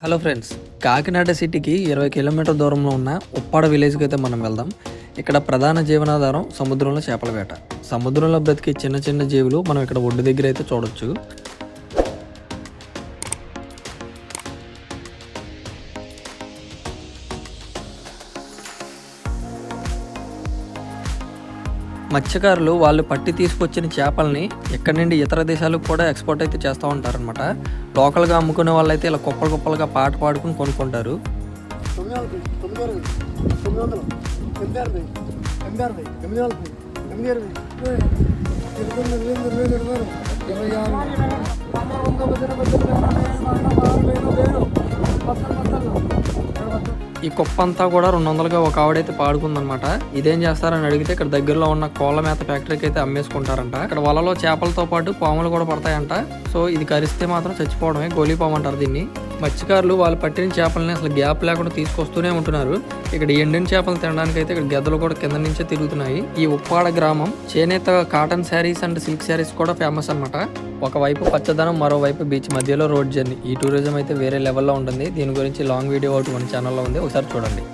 Hello friends, Kakinada సిటీకి 20 kilometre దూరంలో ఉన్న ఉప్పాడ విలేజ్కి అయితే మనం వెళ్దాం. ఇక్కడ ప్రధాన జీవనాధారం సముద్రంలో చేపల వేట. సముద్రంలో బ్రతికే చిన్న చిన్న జీవులు మనం ఇక్కడ ఒడ్డు దగ్గర అయితే చూడొచ్చు. మత్స్యకారులు వాళ్ళు పట్టి తీసుకొచ్చిన చేపల్ని ఇక్కడి నుండి ఇతర దేశాలకు కూడా ఎక్స్పోర్ట్ అయితే చేస్తూ ఉంటారనమాట. లోకల్గా అమ్ముకునే వాళ్ళు అయితే ఇలా కుప్పలు కుప్పలుగా పాట పాడుకుని కొనుక్కుంటారు. ఈ కుప్ప అంతా కూడా 200గా ఒక ఆవిడైతే పాడుకుందనమాట. ఇదేం చేస్తారని అడిగితే ఇక్కడ దగ్గరలో ఉన్న కోళ్ళ మేత ఫ్యాక్టరీకి అయితే అమ్మేసుకుంటారంట. ఇక్కడ వలలో చేపలతో పాటు పాములు కూడా పడతాయంట. సో ఇది కరిస్తే మాత్రం చచ్చిపోవడమే, గోలీపాము అంటారు దీన్ని. మత్స్యకారులు వాళ్ళు పట్టిన చేపలని అసలు గ్యాప్ లేకుండా తీసుకొస్తూనే ఉంటున్నారు. ఇక్కడ ఎండిన చేపలు తినడానికి అయితే ఇక్కడ గెద్దలు కూడా కింద నుంచే తిరుగుతున్నాయి. ఈ ఉప్పాడ గ్రామం చేనేత cotton saris and silk saris కూడా ఫేమస్ అనమాట. ఒకవైపు పచ్చదనం, మరోవైపు బీచ్, మధ్యలో రోడ్ జర్నీ. ఈ టూరిజం అయితే వేరే లెవెల్లో ఉంటుంది. దీని గురించి లాంగ్ వీడియో ఒకటి మన ఛానల్లో ఉంది, ఒకసారి చూడండి.